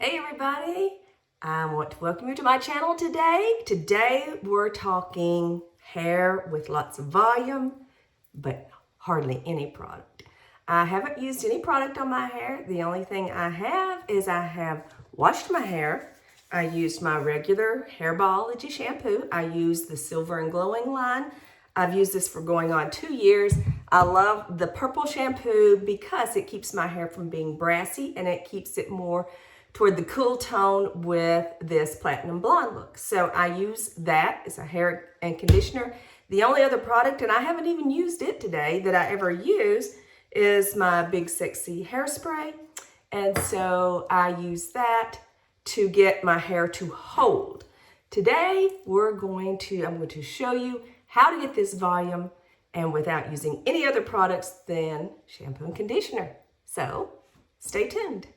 Hey everybody, I want to welcome you to my channel today. Today we're talking hair with lots of volume, but hardly any product. I haven't used any product on my hair. The only thing I have is I have washed my hair. I used my regular Hairbalology shampoo. I used the Silver and Glowing line. I've used this for going on 2 years. I love the purple shampoo because it keeps my hair from being brassy and it keeps it more toward the cool tone with this platinum blonde look. So I use that as a hair and conditioner. The only other product, and I haven't even used it today, that I ever use is my Big Sexy hairspray. And so I use that to get my hair to hold. Today I'm going to show you how to get this volume and without using any other products than shampoo and conditioner. So stay tuned.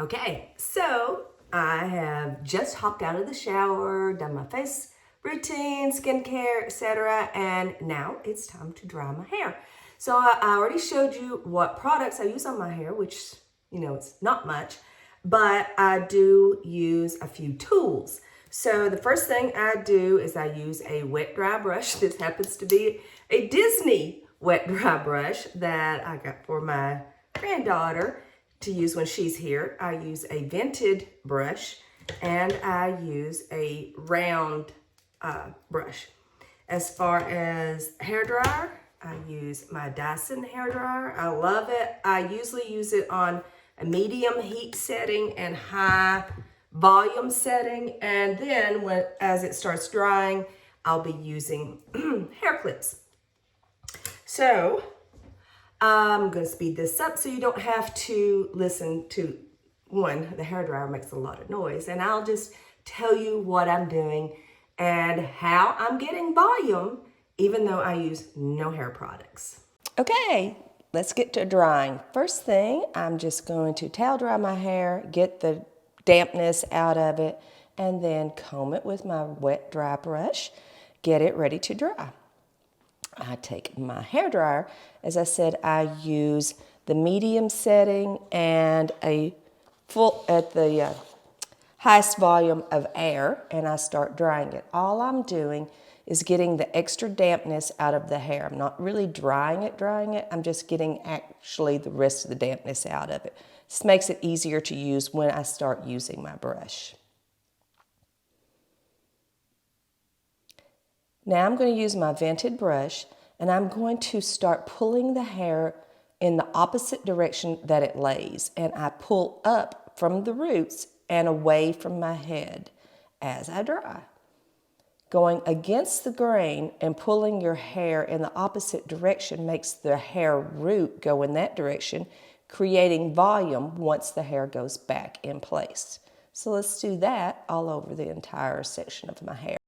Okay, so I have just hopped out of the shower, done my face routine, skincare, etc. And now it's time to dry my hair. So I already showed you what products I use on my hair, which, it's not much, but I do use a few tools. So the first thing I do is I use a wet dry brush. This happens to be a Disney wet dry brush that I got for my granddaughter to use when she's here. I use a vented brush and I use a round brush. As far as hair dryer, I use my Dyson hair dryer. I love it. I usually use it on a medium heat setting and high volume setting. And then as it starts drying, I'll be using hair clips. So I'm going to speed this up so you don't have to listen to the hairdryer makes a lot of noise, and I'll just tell you what I'm doing and how I'm getting volume even though I use no hair products. Okay, let's get to drying. First thing, I'm just going to towel dry my hair, get the dampness out of it, and then comb it with my wet dry brush, get it ready to dry. I take my hair dryer. As I said, I use the medium setting and a full at the highest volume of air, and I start drying it. All I'm doing is getting the extra dampness out of the hair. I'm not really drying it. I'm just getting actually the rest of the dampness out of it. This makes it easier to use when I start using my brush. Now I'm going to use my vented brush and I'm going to start pulling the hair in the opposite direction that it lays. And I pull up from the roots and away from my head as I dry. Going against the grain and pulling your hair in the opposite direction makes the hair root go in that direction, creating volume once the hair goes back in place. So let's do that all over the entire section of my hair.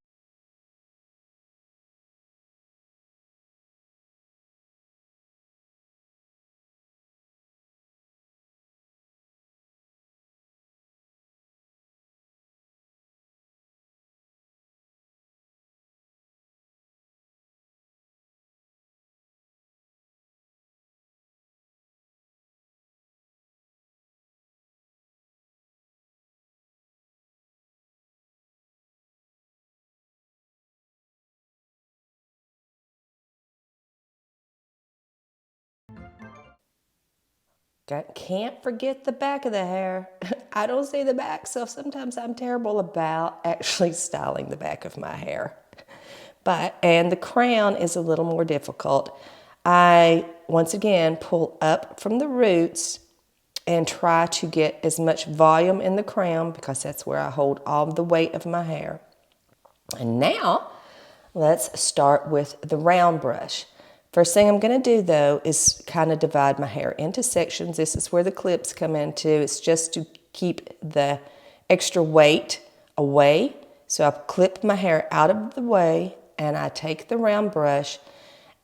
Can't forget the back of the hair. I don't see the back, so sometimes I'm terrible about actually styling the back of my hair. And the crown is a little more difficult. I, once again, pull up from the roots and try to get as much volume in the crown because that's where I hold all the weight of my hair. And now, let's start with the round brush. First thing I'm going to do, though, is kind of divide my hair into sections. This is where the clips come into. It's just to keep the extra weight away. So I clip my hair out of the way, and I take the round brush,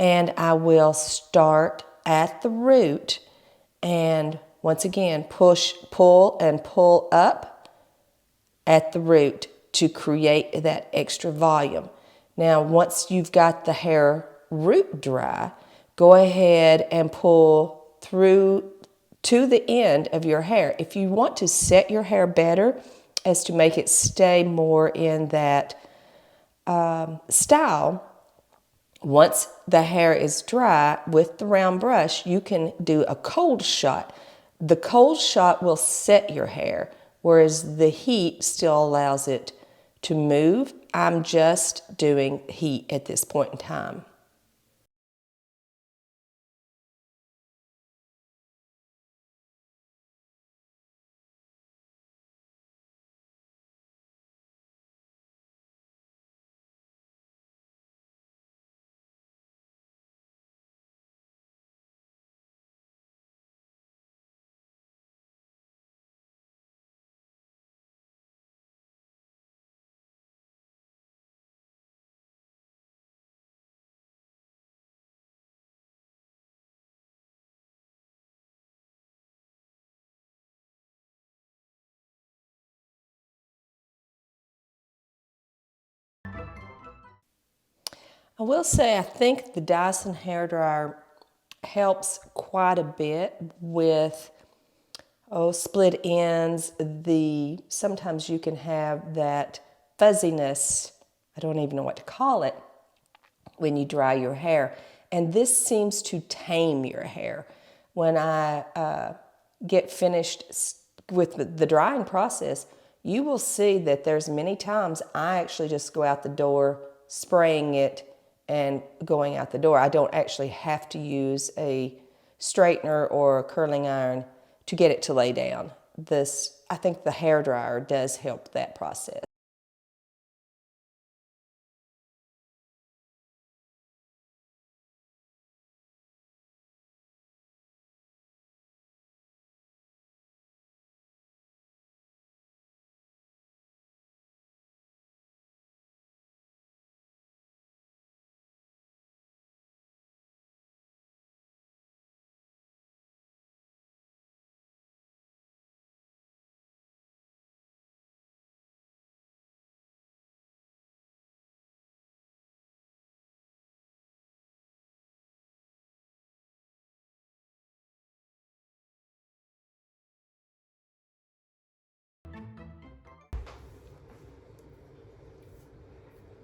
and I will start at the root, and once again, pull, and pull up at the root to create that extra volume. Now, once you've got the hair root dry, go ahead and pull through to the end of your hair. If you want to set your hair better as to make it stay more in that style, once the hair is dry with the round brush, you can do a cold shot. The cold shot will set your hair, whereas the heat still allows it to move. I'm just doing heat at this point in time. I will say I think the Dyson hairdryer helps quite a bit with split ends. Sometimes you can have that fuzziness, I don't even know what to call it, when you dry your hair. And this seems to tame your hair. When I get finished with the drying process, you will see that there's many times I actually just go out the door spraying it and going out the door. I don't actually have to use a straightener or a curling iron to get it to lay down. I think the hairdryer does help that process.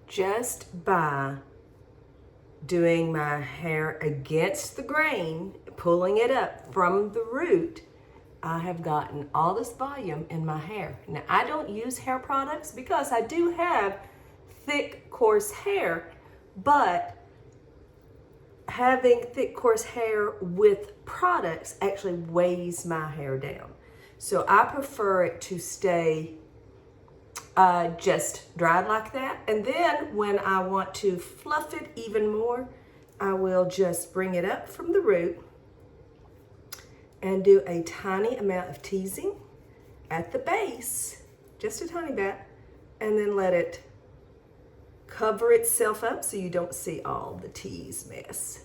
Just by doing my hair against the grain, pulling it up from the root, I have gotten all this volume in my hair. Now, I don't use hair products because I do have thick, coarse hair, but having thick, coarse hair with products actually weighs my hair down. So I prefer it to stay just dried like that. And then when I want to fluff it even more, I will just bring it up from the root and do a tiny amount of teasing at the base, just a tiny bit, and then let it cover itself up so you don't see all the tease mess.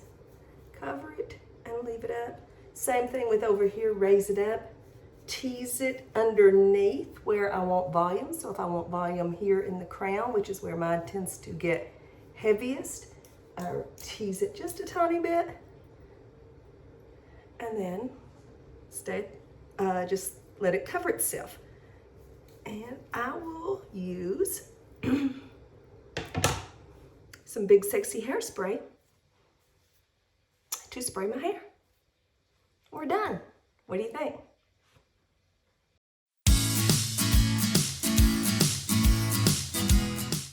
Cover it and leave it up. Same thing with over here, raise it up. Tease it underneath where I want volume. So if I want volume here in the crown, which is where mine tends to get heaviest, I tease it just a tiny bit. And then just let it cover itself. And I will use some Big Sexy hairspray to spray my hair. We're done. What do you think?